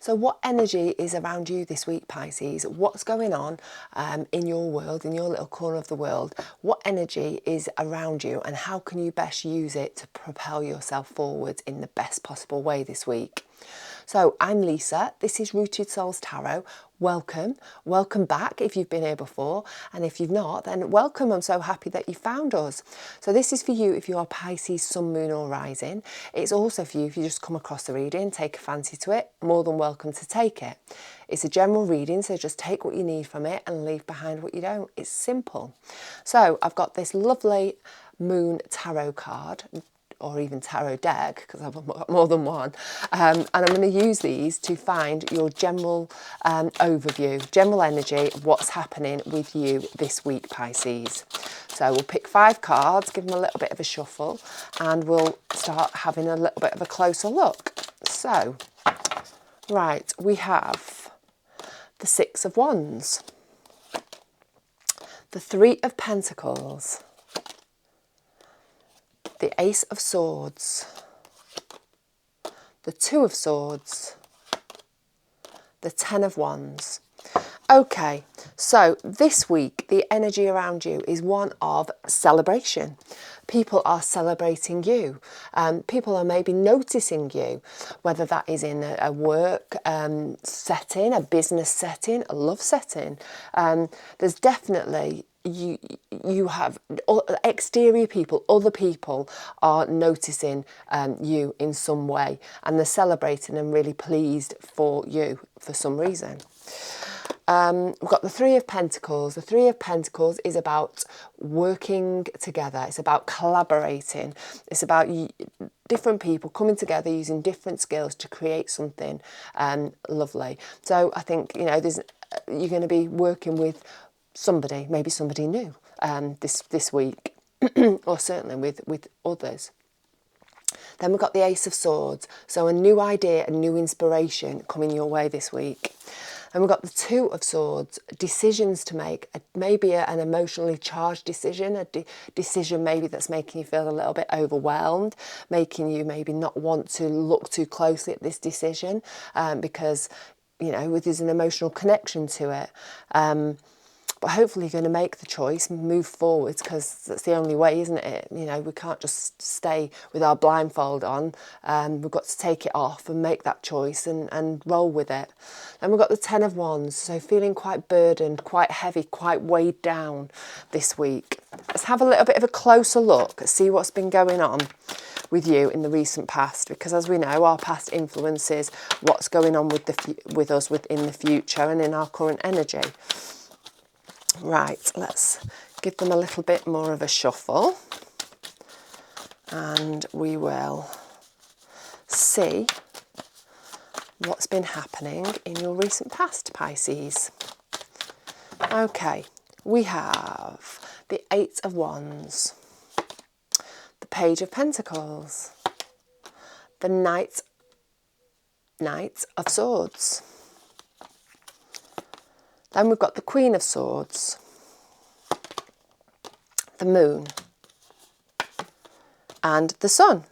So what energy is around you this week, Pisces? What's going on in your world, in your little corner of the world? What energy is around you and how can you best use it to propel yourself forward in the best possible way this week? So I'm Lisa, this is Rooted Souls Tarot. Welcome back if you've been here before, and if you've not, then welcome. I'm so happy that you found us. So this is for you if you are Pisces, Sun, Moon or Rising. It's also for you if you just come across the reading, take a fancy to it, more than welcome to take it. It's a general reading, so just take what you need from it and leave behind what you don't. It's simple. So I've got this lovely Moon Tarot card, or even tarot deck, because I've got more than one, and I'm going to use these to find your general overview, general energy, what's happening with you this week, Pisces. So we'll pick 5 cards, give them a little bit of a shuffle, and we'll start having a little bit of a closer look. So, right, we have the 6 of Wands, the 3 of Pentacles, the Ace of Swords, the 2 of Swords, the 10 of Wands. Okay, so this week the energy around you is one of celebration. People are celebrating you. People are maybe noticing you, whether that is in a work setting, a business setting, a love setting. There's definitely you have exterior people, other people are noticing you in some way, and they're celebrating and really pleased for you for some reason. We've got the 3 of Pentacles. The 3 of Pentacles is about working together. It's about collaborating. It's about different people coming together using different skills to create something lovely. So I think, you know, you're going to be working with somebody, maybe somebody new this week, or certainly with others. Then we've got the Ace of Swords, so a new idea, a new inspiration coming your way this week. And we've got the 2 of Swords, decisions to make, maybe an emotionally charged decision, a decision maybe that's making you feel a little bit overwhelmed, making you maybe not want to look too closely at this decision because, you know, there's an emotional connection to it. But hopefully you're going to make the choice, move forwards, because that's the only way, isn't it? You know, we can't just stay with our blindfold on. We've got to take it off and make that choice and roll with it. And we've got the 10 of Wands, so feeling quite burdened, quite heavy, quite weighed down this week. Let's have a little bit of a closer look, see what's been going on with you in the recent past, because as we know, our past influences what's going on with us within the future and in our current energy. Right, let's give them a little bit more of a shuffle and we will see what's been happening in your recent past, Pisces. Okay, we have the 8 of Wands, the Page of Pentacles, the Knight of Swords. Then we've got the Queen of Swords, the Moon, and the Sun.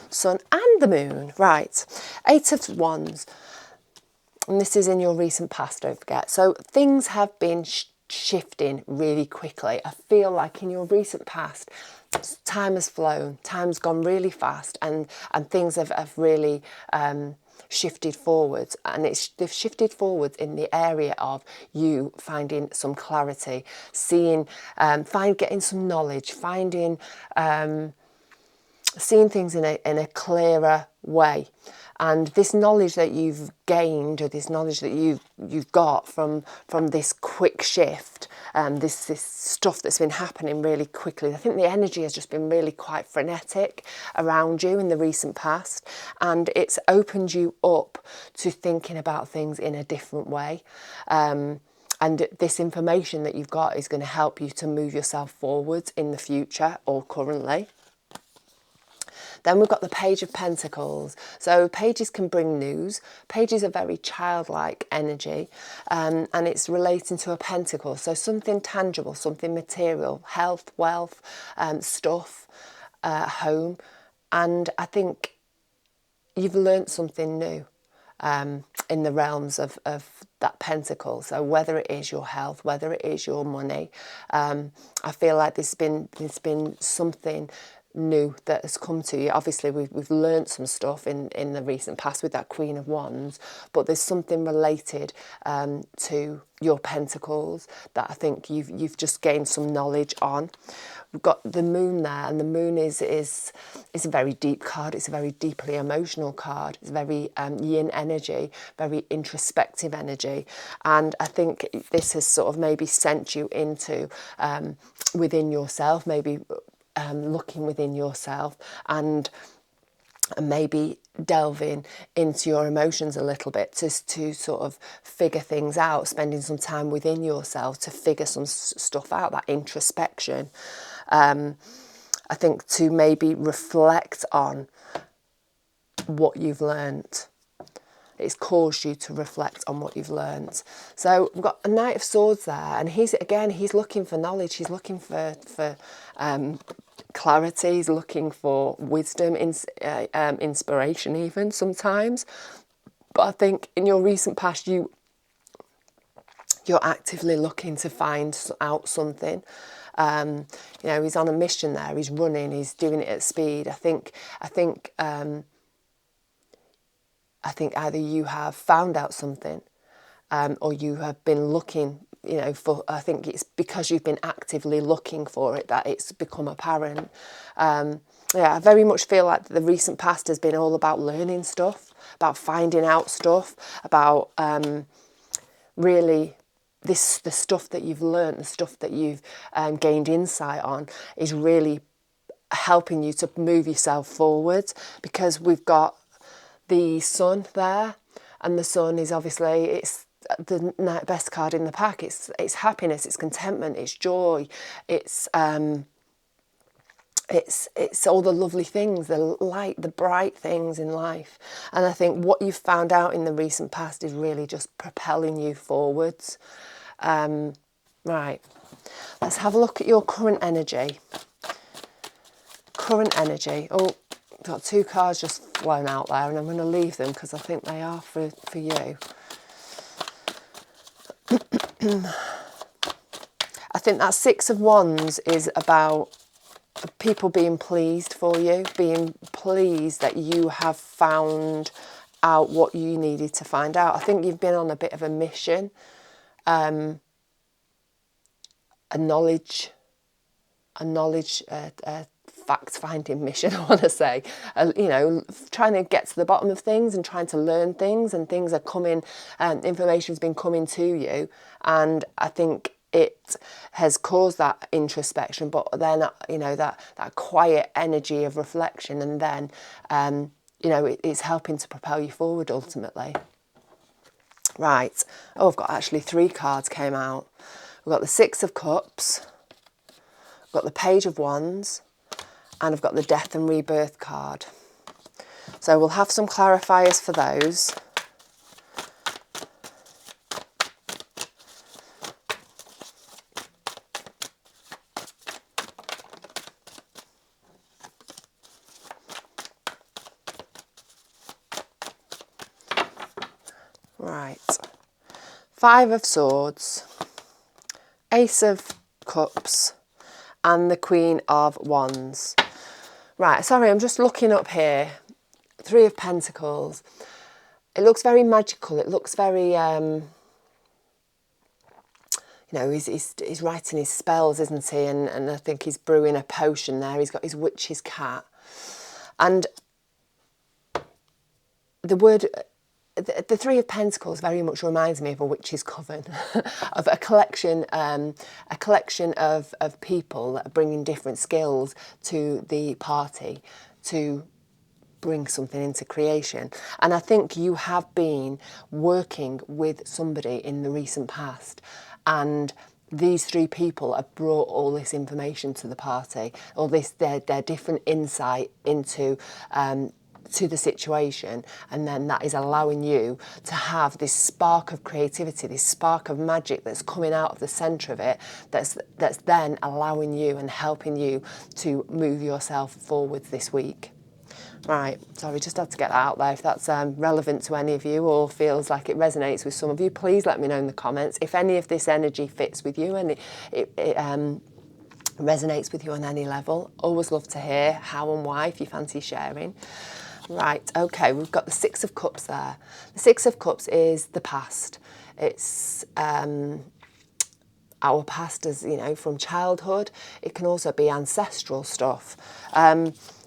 Sun and the Moon, right. 8 of Wands, and this is in your recent past, don't forget. So things have been shifting really quickly. I feel like in your recent past, time has flown, time's gone really fast, and things have really shifted forwards, and they've shifted forwards in the area of you finding some clarity, getting some knowledge, seeing things in a clearer way. And this knowledge that you've gained, or this knowledge that you've got from this quick shift, this stuff that's been happening really quickly. I think the energy has just been really quite frenetic around you in the recent past, and it's opened you up to thinking about things in a different way. And this information that you've got is going to help you to move yourself forwards in the future or currently. Then we've got the Page of Pentacles. So pages can bring news. Pages are very childlike energy, and it's relating to a pentacle. So something tangible, something material, health, wealth, stuff, home. And I think you've learnt something new. in the realms of that pentacle. So whether it is your health, whether it is your money, I feel like there's been something new that has come to you. Obviously we've learned some stuff in the recent past with that Queen of Wands, but there's something related to your pentacles that I think you've just gained some knowledge on. We've got the moon there, and the moon is a very deep card. It's a very deeply emotional card. It's very yin energy, very introspective energy, and I think this has sort of maybe sent you into within yourself, maybe looking within yourself and maybe delving into your emotions a little bit to sort of figure things out, spending some time within yourself to figure some stuff out, that introspection. I think to maybe reflect on what you've learnt. It's caused you to reflect on what you've learnt. So we've got a Knight of Swords there, and he's looking for knowledge. He's looking for clarity. He's looking for wisdom, inspiration even sometimes. But I think in your recent past, you're actively looking to find out something. He's on a mission there. He's running. He's doing it at speed. I think either you have found out something, or you have been looking. I think it's because you've been actively looking for it that it's become apparent. I very much feel like the recent past has been all about learning stuff, about finding out stuff, about really the stuff that you've learned, the stuff that you've gained insight on is really helping you to move yourself forward, because we've got the sun there, and the sun is obviously, it's the best card in the pack. It's happiness, it's contentment, it's joy, it's all the lovely things, the light, the bright things in life. And I think what you've found out in the recent past is really just propelling you forwards. Right, let's have a look at your current energy. Current energy. Oh, got two cards just flown out there, and I'm going to leave them because I think they are for you. I think that Six of Wands is about people being pleased for you, being pleased that you have found out what you needed to find out. I think you've been on a bit of a mission, a knowledge fact-finding mission, I want to say. Trying to get to the bottom of things and trying to learn things, and things are coming, information's been coming to you, and I think it has caused that introspection, but then, that quiet energy of reflection, and then, it's helping to propel you forward ultimately. Right. Oh, I've got actually 3 cards came out. We've got the Six of Cups, I've got the Page of Wands, and I've got the Death and Rebirth card. So we'll have some clarifiers for those. Right. 5 of Swords, Ace of Cups, and the Queen of Wands. Right, sorry, I'm just looking up here. 3 of Pentacles. It looks very magical. It looks very, he's writing his spells, isn't he? And I think he's brewing a potion there. He's got his witch's cat. And the word... The 3 of Pentacles very much reminds me of a witch's coven, of a collection of people that are bringing different skills to the party to bring something into creation. And I think you have been working with somebody in the recent past, and these 3 people have brought all this information to the party, all this their different insight into to the situation, and then that is allowing you to have this spark of creativity, this spark of magic that's coming out of the centre of it, that's then allowing you and helping you to move yourself forward this week. Right, sorry, just had to get that out there. If that's relevant to any of you or feels like it resonates with some of you, please let me know in the comments. If any of this energy fits with you and it resonates with you on any level, always love to hear how and why if you fancy sharing. Right, okay, we've got the Six of Cups there. The Six of Cups is the past. It's our past as, you know, from childhood. It can also be ancestral stuff.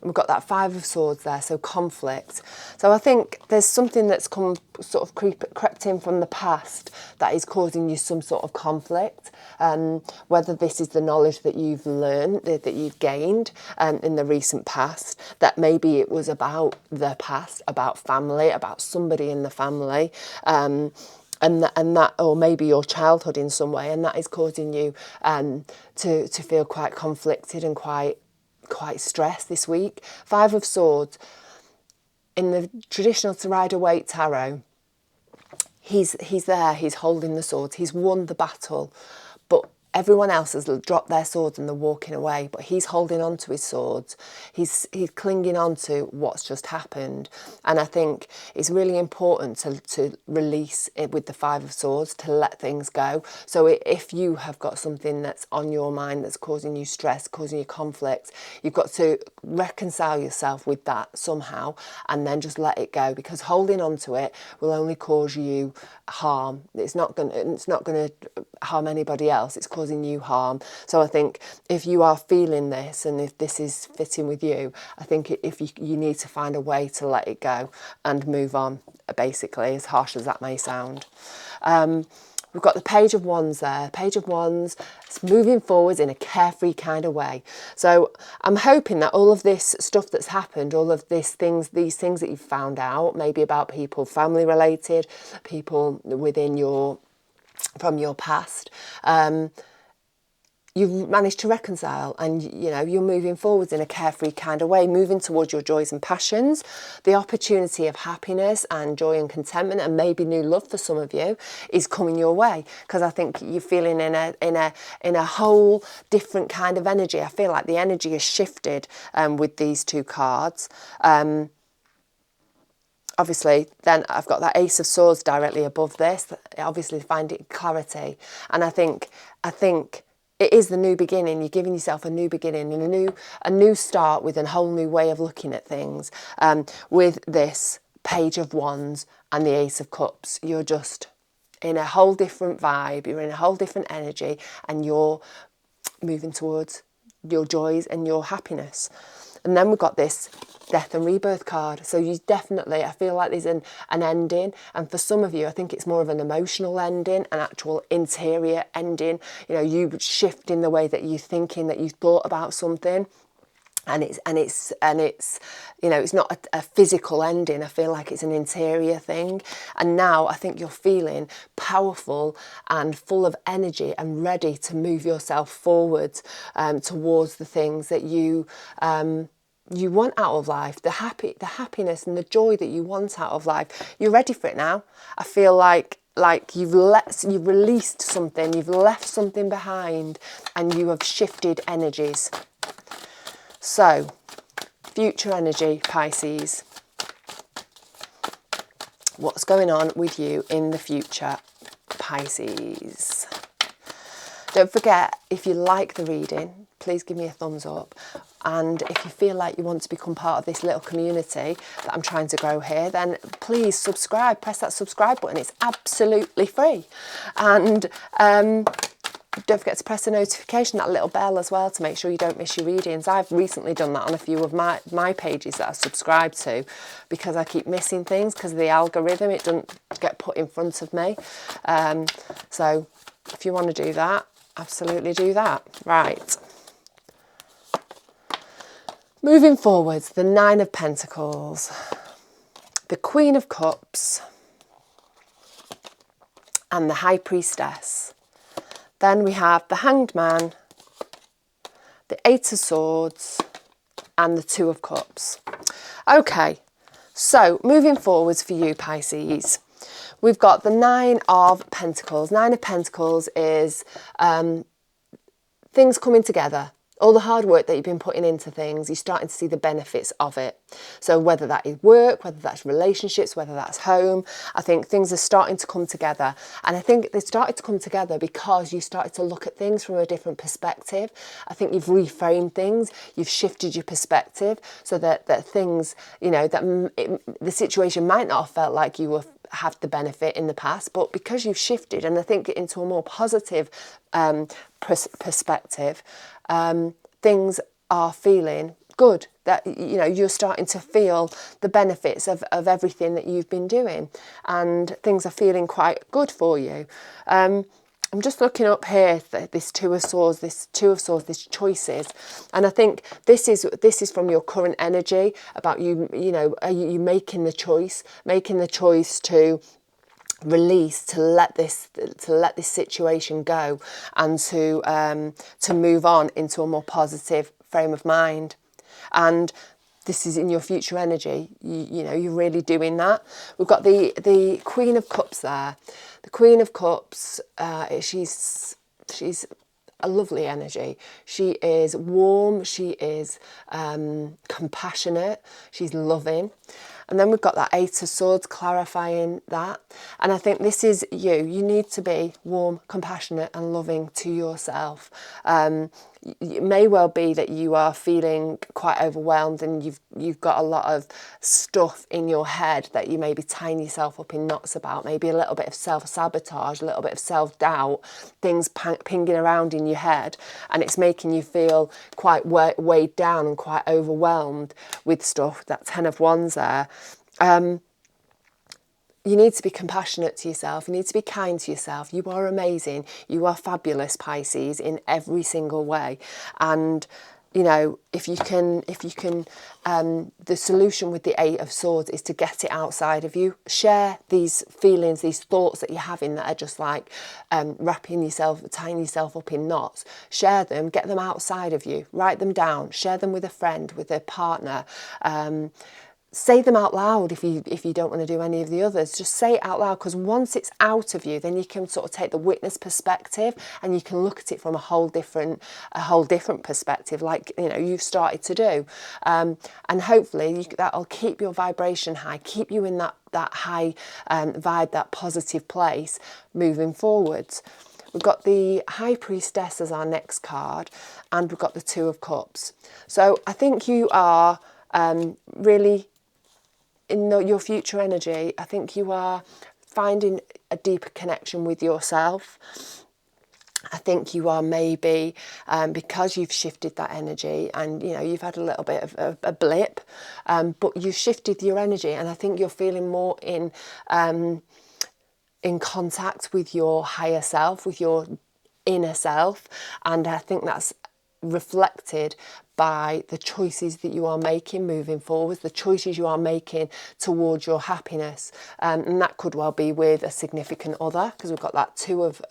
We've got that Five of Swords there, so conflict. So I think there's something that's come sort of crept in from the past that is causing you some sort of conflict. Whether this is the knowledge that you've learned, that you've gained in the recent past, that maybe it was about the past, about family, about somebody in the family, and that, or maybe your childhood in some way, and that is causing you to feel quite conflicted and quite stressed this week. Five of Swords, in the traditional Rider-Waite tarot, he's there, he's holding the swords, he's won the battle, but everyone else has dropped their swords and they're walking away, but he's holding on to his swords. He's clinging on to what's just happened. And I think it's really important to release it with the Five of Swords, to let things go. So if you have got something that's on your mind that's causing you stress, causing you conflict, you've got to reconcile yourself with that somehow and then just let it go, because holding on to it will only cause you harm. It's not going to harm anybody else. It's causing you harm. So I think if you are feeling this and if this is fitting with you, I think if you need to find a way to let it go and move on, basically, as harsh as that may sound. We've got the Page of Wands there. Page of Wands, it's moving forwards in a carefree kind of way. So I'm hoping that all of this stuff that's happened, all of these things that you've found out, maybe about people family related, people from your past, you've managed to reconcile, and you know you're moving forwards in a carefree kind of way, moving towards your joys and passions. The opportunity of happiness and joy and contentment, and maybe new love for some of you, is coming your way, because I think you're feeling in a whole different kind of energy. I feel like the energy has shifted with these two cards. Obviously, then I've got that Ace of Swords directly above this. Obviously, finding clarity, and I think it is the new beginning. You're giving yourself a new beginning and a new start with a whole new way of looking at things. With this Page of Wands and the Ace of Cups, you're just in a whole different vibe. You're in a whole different energy, and you're moving towards your joys and your happiness. And then we've got this Death and Rebirth card. So you definitely, I feel like there's an ending. And for some of you, I think it's more of an emotional ending, an actual interior ending. You know, you shifting the way that you're thinking, that you thought about something. And it's you know, it's not a physical ending. I feel like it's an interior thing. And now I think you're feeling powerful and full of energy and ready to move yourself forward towards the things that you want out of life, the happiness and the joy that you want out of life. You're ready for it now. I feel like you've released something, you've left something behind, and you have shifted energies. So, future energy, Pisces. What's going on with you in the future, Pisces? Don't forget, if you like the reading, please give me a thumbs up. And if you feel like you want to become part of this little community that I'm trying to grow here, then please subscribe. Press that subscribe button. It's absolutely free. And don't forget to press the notification, that little bell as well, to make sure you don't miss your readings. I've recently done that on a few of my pages that I subscribe to, because I keep missing things because of the algorithm. It doesn't get put in front of me. So if you want to do that, absolutely do that. Right. Moving forwards, the Nine of Pentacles, the Queen of Cups, and the High Priestess. Then we have the Hanged Man, the Eight of Swords, and the Two of Cups. Okay, so moving forwards for you, Pisces, we've got the Nine of Pentacles. Nine of Pentacles is things coming together. All the hard work that you've been putting into things, you're starting to see the benefits of it. So whether that is work, whether that's relationships, whether that's home, I think things are starting to come together. And I think they started to come together because you started to look at things from a different perspective. I think you've reframed things, you've shifted your perspective so that things, you know, the situation might not have felt like you were have the benefit in the past, but because you've shifted, and I think into a more positive perspective, things are feeling good. That, you know, you're starting to feel the benefits of everything that you've been doing, and things are feeling quite good for you. I'm just looking up here, this Two of Swords, this choices, and I think this is from your current energy about you. You know, are you making the choice to release, to let this situation go, and to move on into a more positive frame of mind. And this is in your future energy. You know, you're really doing that. We've got the Queen of Cups there. The Queen of Cups, she's a lovely energy. She is warm, she is compassionate, she's loving. And then we've got that Eight of Swords clarifying that. And I think this is you. You need to be warm, compassionate and loving to yourself. It may well be that you are feeling quite overwhelmed and you've got a lot of stuff in your head that you may be tying yourself up in knots about, maybe a little bit of self-sabotage, a little bit of self-doubt, things pinging around in your head, and it's making you feel quite weighed down and quite overwhelmed with stuff. That Ten of Wands there. You need to be compassionate to yourself. You need to be kind to yourself. You are amazing. You are fabulous, Pisces, in every single way. And, you know, if you can, the solution with the Eight of Swords is to get it outside of you. Share these feelings, these thoughts that you're having that are just like tying yourself up in knots. Share them, get them outside of you. Write them down. Share them with a friend, with a partner. Say them out loud if you don't want to do any of the others. Just say it out loud, because once it's out of you, then you can sort of take the witness perspective and you can look at it from a whole different perspective, like, you know, you've started to do. And hopefully that'll keep your vibration high, keep you in that high vibe, that positive place moving forwards. We've got the High Priestess as our next card, and we've got the Two of Cups. So I think you are really, in your future energy, I think you are finding a deeper connection with yourself. I think you are maybe, because you've shifted that energy, and, you know, you've had a little bit of a blip, but you've shifted your energy, and I think you're feeling more in contact with your higher self, with your inner self, and I think that's reflected by the choices that you are making moving forward, the choices you are making towards your happiness, and that could well be with a significant other, because we've got that Two of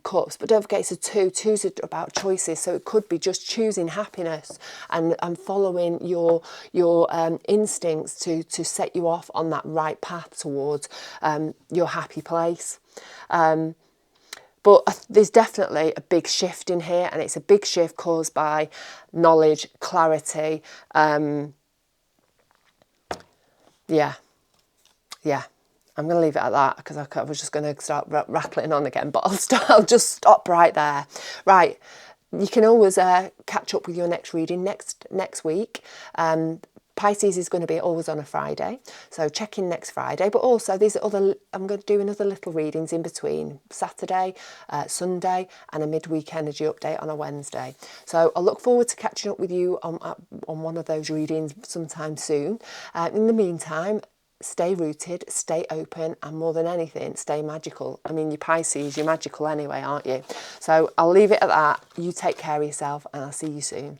Cups, but don't forget it's a two's about choices, so it could be just choosing happiness and following your instincts to set you off on that right path towards your happy place. But there's definitely a big shift in here, and it's a big shift caused by knowledge, clarity. Yeah. I'm going to leave it at that, because I was just going to start rattling on again, but I'll just stop right there. Right. You can always catch up with your next reading next week. Pisces is going to be always on a Friday, so check in next Friday. But also I'm going to do another little readings in between Saturday, Sunday, and a midweek energy update on a Wednesday. So I look forward to catching up with you on one of those readings sometime soon. In the meantime, stay rooted, stay open, and more than anything, stay magical. I mean, you Pisces, you're magical anyway, aren't you? So I'll leave it at that. You take care of yourself, and I'll see you soon.